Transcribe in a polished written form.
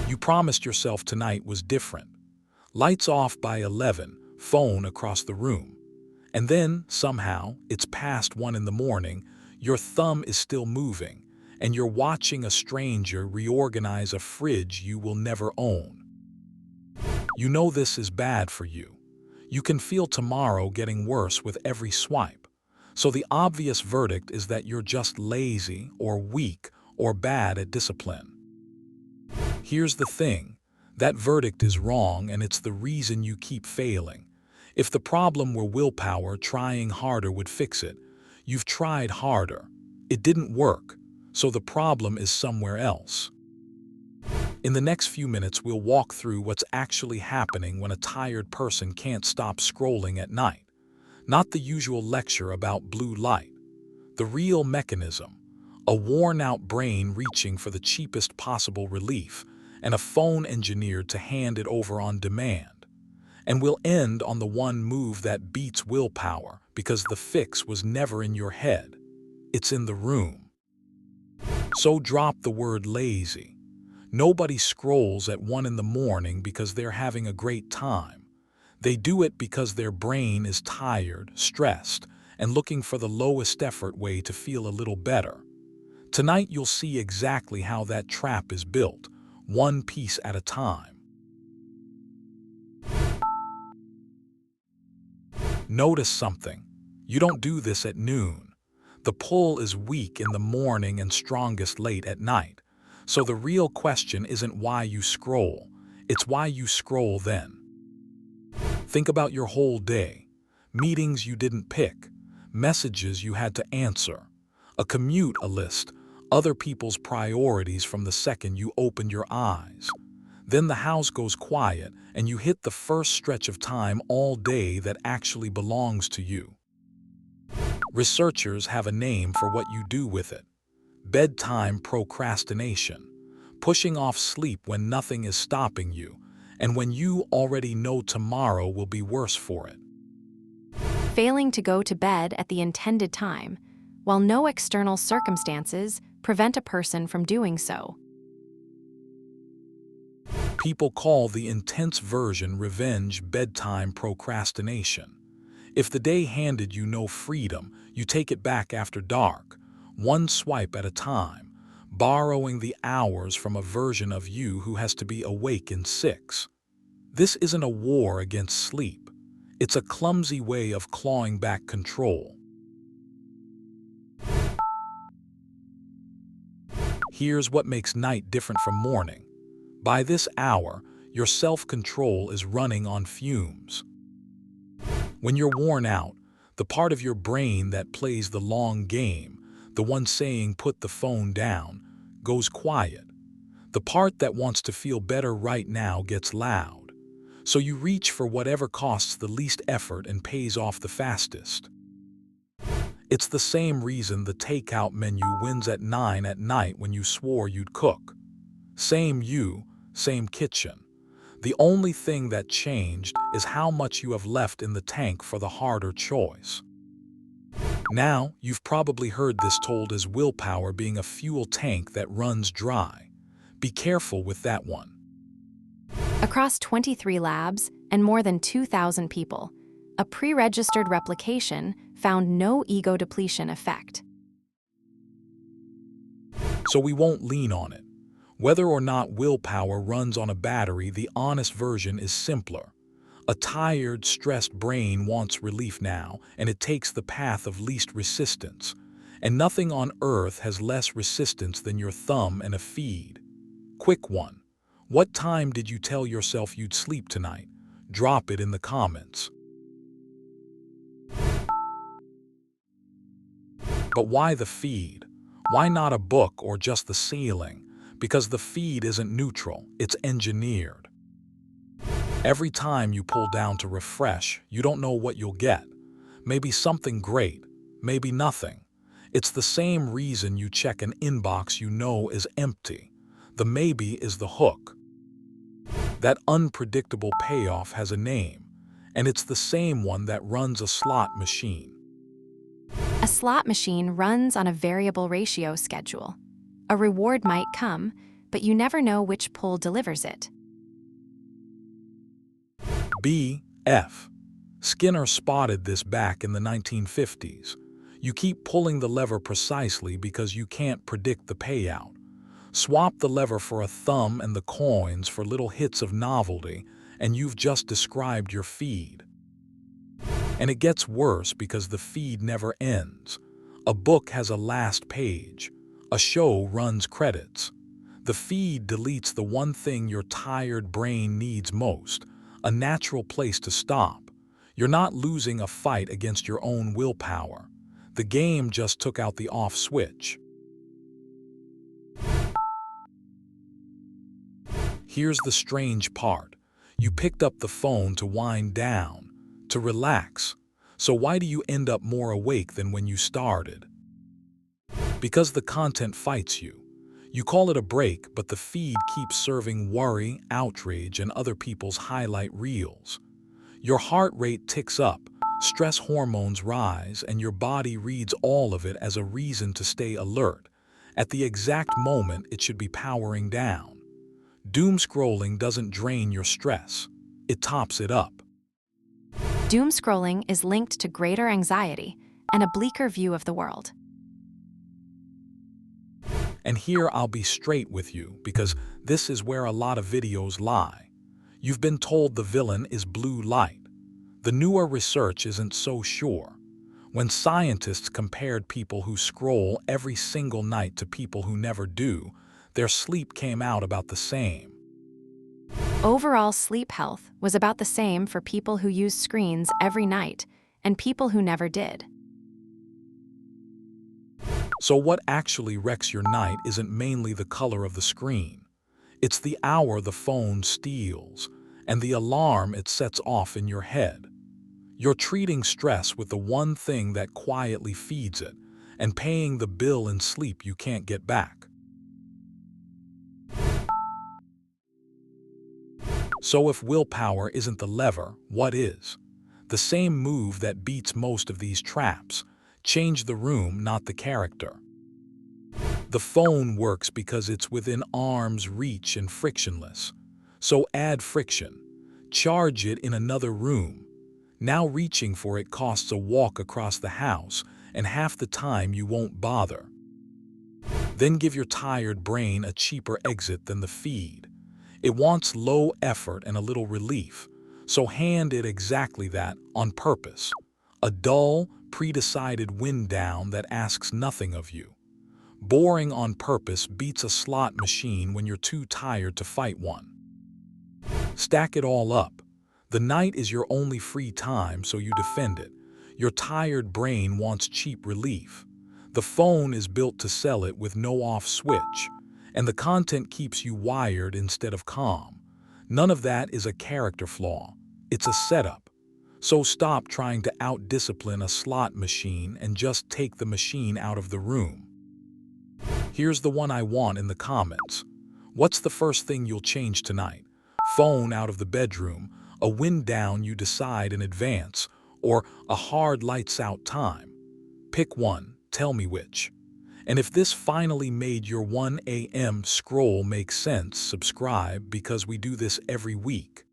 You promised yourself tonight was different. Lights off by 11, phone across the room. And then, somehow, it's past 1 in the morning, your thumb is still moving, and you're watching a stranger reorganize a fridge you will never own. You know this is bad for you. You can feel tomorrow getting worse with every swipe. So the obvious verdict is that you're just lazy or weak or bad at discipline. Here's the thing. That verdict is wrong, and it's the reason you keep failing. If the problem were willpower, trying harder would fix it. You've tried harder. It didn't work, so the problem is somewhere else. In the next few minutes, we'll walk through what's actually happening when a tired person can't stop scrolling at night. Not the usual lecture about blue light. The real mechanism. A worn-out brain reaching for the cheapest possible relief, and a phone engineered to hand it over on demand. And we'll end on the one move that beats willpower, because the fix was never in your head. It's in the room. So drop the word lazy. Nobody scrolls at 1 in the morning because they're having a great time. They do it because their brain is tired, stressed, and looking for the lowest effort way to feel a little better. Tonight you'll see exactly how that trap is built, one piece at a time. Notice something. You don't do this at noon. The pull is weak in the morning and strongest late at night. So the real question isn't why you scroll, it's why you scroll then. Think about your whole day. Meetings you didn't pick, messages you had to answer, a commute, a list, other people's priorities from the second you opened your eyes. Then the house goes quiet and you hit the first stretch of time all day that actually belongs to you. Researchers have a name for what you do with it. Bedtime procrastination. Pushing off sleep when nothing is stopping you, and when you already know tomorrow will be worse for it. Failing to go to bed at the intended time, while no external circumstances prevent a person from doing so. People call the intense version revenge bedtime procrastination. If the day handed you no freedom, you take it back after dark, one swipe at a time, borrowing the hours from a version of you who has to be awake in 6. This isn't a war against sleep. It's a clumsy way of clawing back control. Here's what makes night different from morning. By this hour, your self-control is running on fumes. When you're worn out, the part of your brain that plays the long game, the one saying put the phone down, goes quiet. The part that wants to feel better right now gets loud. So you reach for whatever costs the least effort and pays off the fastest. It's the same reason the takeout menu wins at 9 at night when you swore you'd cook. Same you, same kitchen. The only thing that changed is how much you have left in the tank for the harder choice. Now, you've probably heard this told as willpower being a fuel tank that runs dry. Be careful with that one. Across 23 labs and more than 2,000 people, a pre-registered replication found no ego depletion effect. So we won't lean on it. Whether or not willpower runs on a battery, the honest version is simpler. A tired, stressed brain wants relief now, and it takes the path of least resistance. And nothing on earth has less resistance than your thumb and a feed. Quick one. What time did you tell yourself you'd sleep tonight? Drop it in the comments. But why the feed? Why not a book or just the ceiling? Because the feed isn't neutral, it's engineered. Every time you pull down to refresh, you don't know what you'll get. Maybe something great, maybe nothing. It's the same reason you check an inbox you know is empty. The maybe is the hook. That unpredictable payoff has a name, and it's the same one that runs a slot machine. A slot machine runs on a variable ratio schedule. A reward might come, but you never know which pull delivers it. B.F. Skinner spotted this back in the 1950s. You keep pulling the lever precisely because you can't predict the payout. Swap the lever for a thumb and the coins for little hits of novelty, and you've just described your feed. And it gets worse because the feed never ends. A book has a last page. A show runs credits. The feed deletes the one thing your tired brain needs most, a natural place to stop. You're not losing a fight against your own willpower. The game just took out the off switch. Here's the strange part. You picked up the phone to wind down, to relax. So why do you end up more awake than when you started? Because the content fights you. You call it a break, but the feed keeps serving worry, outrage, and other people's highlight reels. Your heart rate ticks up, stress hormones rise, and your body reads all of it as a reason to stay alert, at the exact moment it should be powering down. Doomscrolling doesn't drain your stress, it tops it up. Doomscrolling is linked to greater anxiety and a bleaker view of the world. And here I'll be straight with you, because this is where a lot of videos lie. You've been told the villain is blue light. The newer research isn't so sure. When scientists compared people who scroll every single night to people who never do, their sleep came out about the same. Overall sleep health was about the same for people who use screens every night and people who never did. So what actually wrecks your night isn't mainly the color of the screen. It's the hour the phone steals and the alarm it sets off in your head. You're treating stress with the one thing that quietly feeds it and paying the bill in sleep you can't get back. So if willpower isn't the lever, what is? The same move that beats most of these traps. Change the room, not the character. The phone works because it's within arm's reach and frictionless. So add friction. Charge it in another room. Now reaching for it costs a walk across the house, and half the time you won't bother. Then give your tired brain a cheaper exit than the feed. It wants low effort and a little relief, so hand it exactly that on purpose. A dull, pre-decided wind down that asks nothing of you. Boring on purpose beats a slot machine when you're too tired to fight one. Stack it all up. The night is your only free time, so you defend it. Your tired brain wants cheap relief. The phone is built to sell it with no off switch, and the content keeps you wired instead of calm. None of that is a character flaw. It's a setup. So stop trying to out-discipline a slot machine and just take the machine out of the room. Here's the one I want in the comments. What's the first thing you'll change tonight? Phone out of the bedroom, a wind down you decide in advance, or a hard lights out time? Pick one, tell me which. And if this finally made your 1 a.m. scroll make sense, subscribe, because we do this every week.